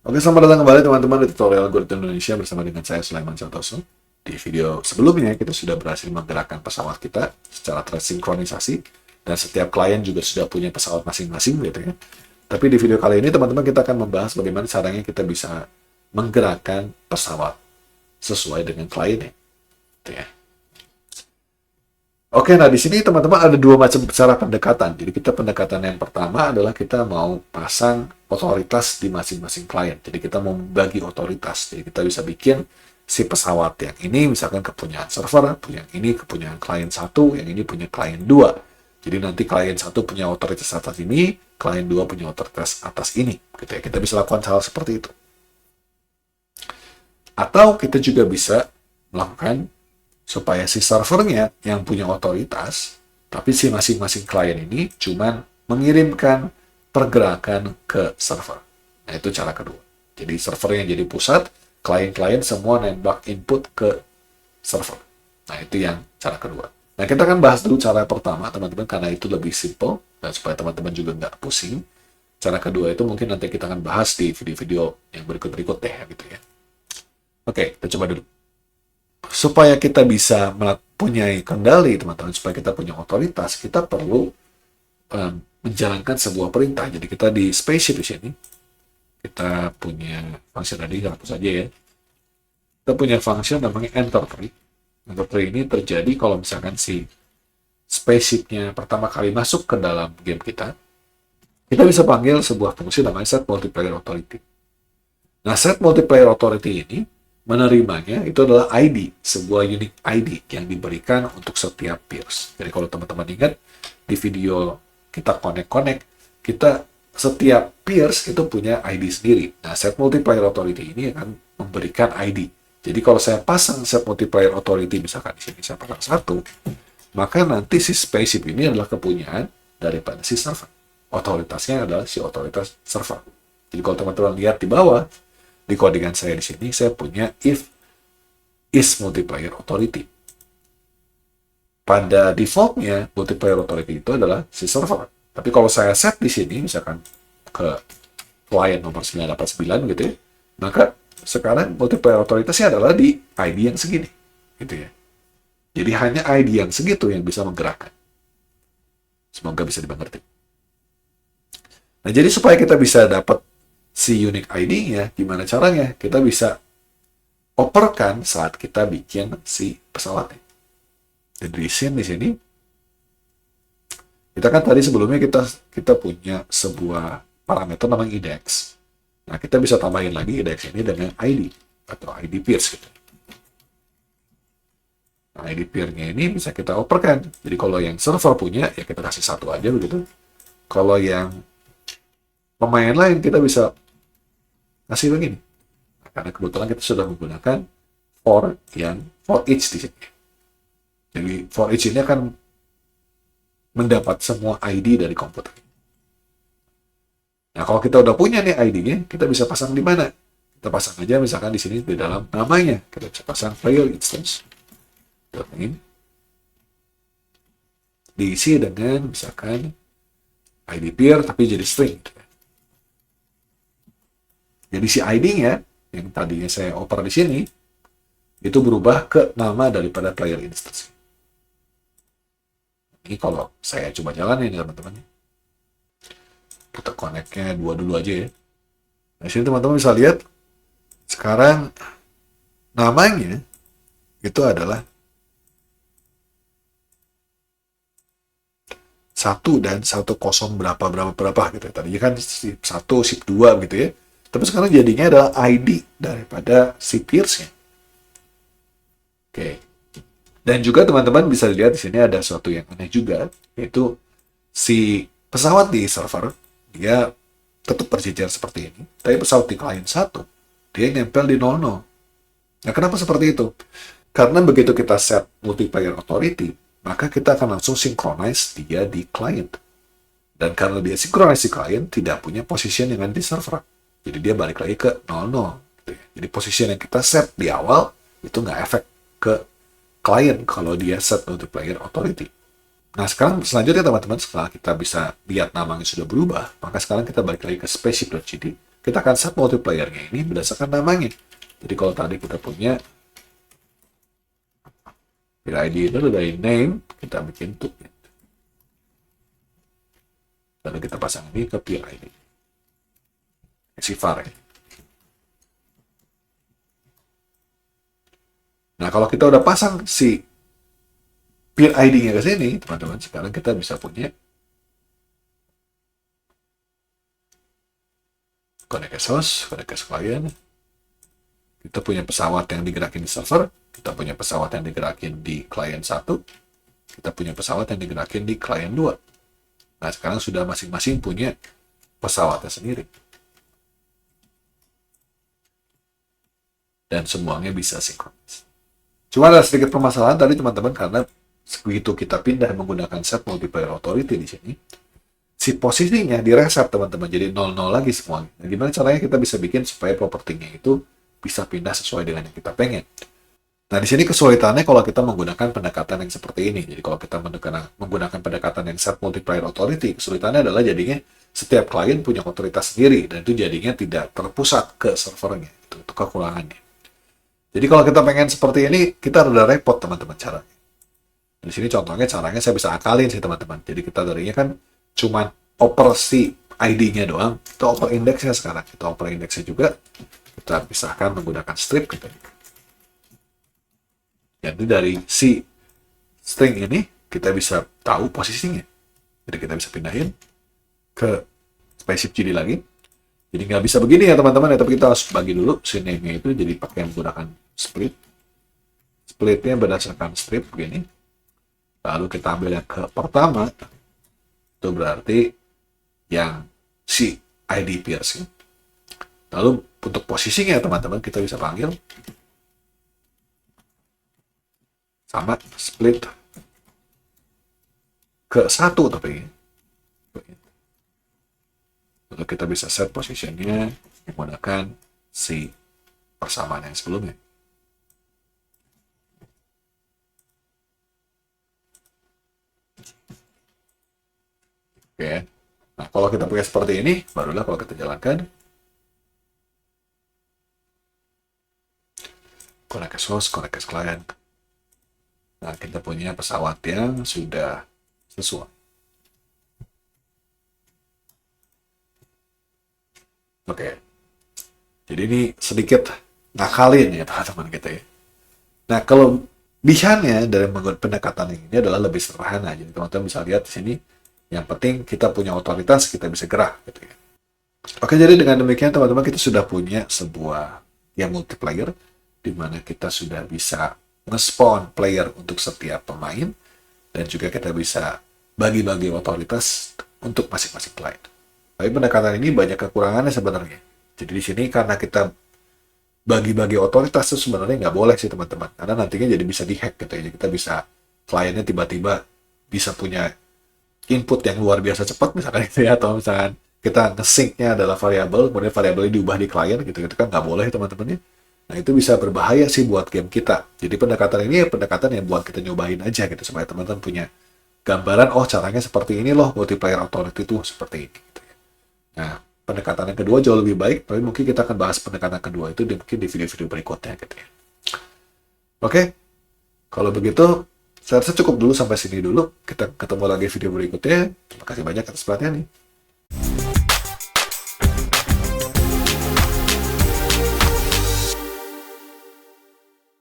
Oke, selamat datang kembali teman-teman di tutorial Algoritma Indonesia bersama dengan saya Sulaiman Santoso. Di video sebelumnya kita sudah berhasil menggerakkan pesawat kita secara tersinkronisasi dan setiap klien juga sudah punya pesawat masing-masing gitu ya. Tapi di video kali ini teman-teman kita akan membahas bagaimana caranya kita bisa menggerakkan pesawat sesuai dengan kliennya. Gitu ya. Oke, nah di sini teman-teman ada dua macam cara pendekatan. Jadi pendekatan yang pertama adalah kita mau pasang otoritas di masing-masing klien. Jadi kita mau membagi otoritas. Jadi kita bisa bikin si pesawat yang ini misalkan kepunyaan server, yang ini kepunyaan klien satu, yang ini punya klien dua. Jadi nanti klien satu punya otoritas atas ini, klien dua punya otoritas atas ini. Gitu ya. Kita bisa lakukan hal seperti itu. Atau kita juga bisa melakukan supaya si servernya yang punya otoritas, tapi si masing-masing klien ini cuman mengirimkan pergerakan ke server. Nah, itu cara kedua. Jadi servernya jadi pusat, klien-klien semua nembak input ke server. Nah, itu yang cara kedua. Nah, kita akan bahas dulu cara pertama, teman-teman, karena itu lebih simple, dan supaya teman-teman juga nggak pusing. Cara kedua itu mungkin nanti kita akan bahas di video-video yang berikut-berikut deh, gitu ya. Oke, kita coba dulu. Supaya kita bisa mempunyai kendali, teman-teman, supaya kita punya otoritas, kita perlu menjalankan sebuah perintah. Jadi kita di spaceship di sini, kita punya function tadi, hapus saja ya. Kita punya function namanya enter tree. Enter tree ini terjadi kalau misalkan si spaceship-nya pertama kali masuk ke dalam game kita bisa panggil sebuah fungsi namanya set multiplayer authority. Nah, set multiplayer authority ini menerimanya itu adalah ID, sebuah unique ID yang diberikan untuk setiap peers. Jadi kalau teman-teman ingat, di video kita connect, kita setiap peers itu punya ID sendiri. Nah, set multiplayer authority ini akan memberikan ID. Jadi kalau saya pasang set multiplayer authority, misalkan di sini saya pasang 1, maka nanti si spaceship ini adalah kepunyaan daripada si server. Otoritasnya adalah si otoritas server. Jadi kalau teman-teman lihat di bawah, di codingan saya di sini, saya punya if is multiplayer authority. Pada defaultnya, multiplayer authority itu adalah si server. Tapi kalau saya set di sini, misalkan ke client nomor 989 gitu ya, maka sekarang multiplayer authoritasnya adalah di ID yang segini. Gitu ya. Jadi hanya ID yang segitu yang bisa menggerakkan. Semoga bisa dimengerti. Nah, jadi supaya kita bisa dapat si unique ID-nya, gimana caranya? Kita bisa operkan saat kita bikin si pesawatnya. Jadi di sini, kita kan tadi sebelumnya kita punya sebuah parameter namanya index. Nah, kita bisa tambahin lagi index ini dengan ID atau ID peers gitu. Nah, ID peer-nya ini bisa kita operkan. Jadi kalau yang server punya, ya kita kasih 1 aja begitu. Kalau yang pemain lain, kita bisa kasih begini. Nah, karena kebetulan kita sudah menggunakan for each di sini. Jadi for each ini akan mendapat semua ID dari komputer. Nah, kalau kita udah punya nih ID-nya, kita bisa pasang di mana? Kita pasang aja misalkan di sini di dalam namanya. Kita bisa pasang player instance. Diisi dengan misalkan ID peer tapi jadi string. Jadi si ID-nya yang tadinya saya oper di sini itu berubah ke nama daripada player instance. Ini kalau saya coba jalanin ya teman-teman. Kita connect-nya 2 dulu aja ya. Nah, sini teman-teman bisa lihat sekarang namanya itu adalah 1 dan 10 berapa gitu ya. Tadinya kan SIP 1, SIP 2 gitu ya. Tapi sekarang jadinya adalah ID daripada si peers-nya. Oke. Dan juga teman-teman bisa lihat di sini ada sesuatu yang aneh juga, yaitu si pesawat di server, dia tetap berjejer seperti ini. Tapi pesawat di client 1, dia nempel di 00. Nah, kenapa seperti itu? Karena begitu kita set multiplayer authority, maka kita akan langsung synchronize dia di client. Dan karena dia synchronize di client, tidak punya position yang ada di server. Jadi dia balik lagi ke 00. Jadi position yang kita set di awal itu nggak efek ke klien kalau dia set multiplayer authority. Nah, sekarang selanjutnya teman-teman, setelah kita bisa lihat namanya sudah berubah, maka sekarang kita balik lagi ke spaceship.gd. kita akan set multiplier-nya ini berdasarkan namanya. Jadi kalau tadi kita punya peer ID itu dari name, kita bikin to. Lalu kita pasang ini ke peer ID. Si var ya. Nah, kalau kita udah pasang si peer ID-nya ke sini, teman-teman, sekarang kita bisa punya connect as host, connect as client. Kita punya pesawat yang digerakin di server, kita punya pesawat yang digerakin di client 1, kita punya pesawat yang digerakin di client 2. Nah, sekarang sudah masing-masing punya pesawatnya sendiri. Dan semuanya bisa sinkronis. Cuma ada sedikit permasalahan tadi teman-teman, karena begitu kita pindah menggunakan set multiplier authority di sini, si posisinya direset teman-teman, jadi 00 lagi semuanya. Nah, gimana caranya kita bisa bikin supaya propertinya itu bisa pindah sesuai dengan yang kita pengen. Nah, di sini kesulitannya kalau kita menggunakan pendekatan yang seperti ini. Jadi kalau kita menggunakan pendekatan yang set multiplier authority, kesulitannya adalah jadinya setiap klien punya otoritas sendiri, dan itu jadinya tidak terpusat ke servernya. Itu kekurangannya. Jadi kalau kita pengen seperti ini, kita udah repot teman-teman caranya. Di sini contohnya caranya saya bisa akalin sih teman-teman. Jadi kita tadinya kan cuma oper si ID-nya doang, kita oper indeksnya sekarang. Kita oper indeksnya juga, kita pisahkan menggunakan strip gitu. Jadi dari si string ini, kita bisa tahu posisinya. Jadi kita bisa pindahin ke spaceship GD lagi. Jadi nggak bisa begini ya teman-teman ya, tapi kita harus bagi dulu si name-nya itu, jadi pakai menggunakan split. Splitnya berdasarkan strip begini. Lalu kita ambil yang ke pertama, itu berarti yang si ID peers. Lalu untuk posisinya teman-teman kita bisa panggil sama split ke 1 tapi lalu kita bisa set positionnya menggunakan si persamaan yang sebelumnya. Oke. Nah, kalau kita pakai seperti ini, barulah kalau kita jalankan connect as host, connect as client. Nah, kita punya pesawat yang sudah sesuai. Oke. Jadi ini sedikit ngakalin ya teman-teman kita ya. Nah, kalau bihannya dari menggunakan pendekatan ini adalah lebih sederhana. Jadi teman-teman bisa lihat di sini, yang penting kita punya otoritas, kita bisa gerak gitu ya. Oke, jadi dengan demikian teman-teman kita sudah punya sebuah yang multiplayer di mana kita sudah bisa nge-spawn player untuk setiap pemain, dan juga kita bisa bagi-bagi otoritas untuk masing-masing client. Tapi pendekatan ini banyak kekurangannya sebenarnya. Jadi di sini karena kita bagi-bagi otoritas itu sebenarnya nggak boleh sih teman-teman, karena nantinya jadi bisa dihack gitu ya. Jadi kita bisa, kliennya tiba-tiba bisa punya input yang luar biasa cepat misalkan itu ya, atau misalkan kita nge-sync-nya adalah variabel, kemudian variabelnya diubah di klien gitu, itu kan nggak boleh teman-teman ya. Nah, itu bisa berbahaya sih buat game kita. Jadi pendekatan ini ya pendekatan yang buat kita nyobain aja gitu, supaya teman-teman punya gambaran, oh caranya seperti ini loh, multiplayer authority itu seperti ini gitu ya. Nah, pendekatan yang kedua jauh lebih baik, tapi mungkin kita akan bahas pendekatan kedua itu mungkin di video-video berikutnya gitu ya. Oke, kalau begitu saya rasa cukup dulu sampai sini dulu. Kita ketemu lagi video berikutnya. Terima kasih banyak atas perhatiannya.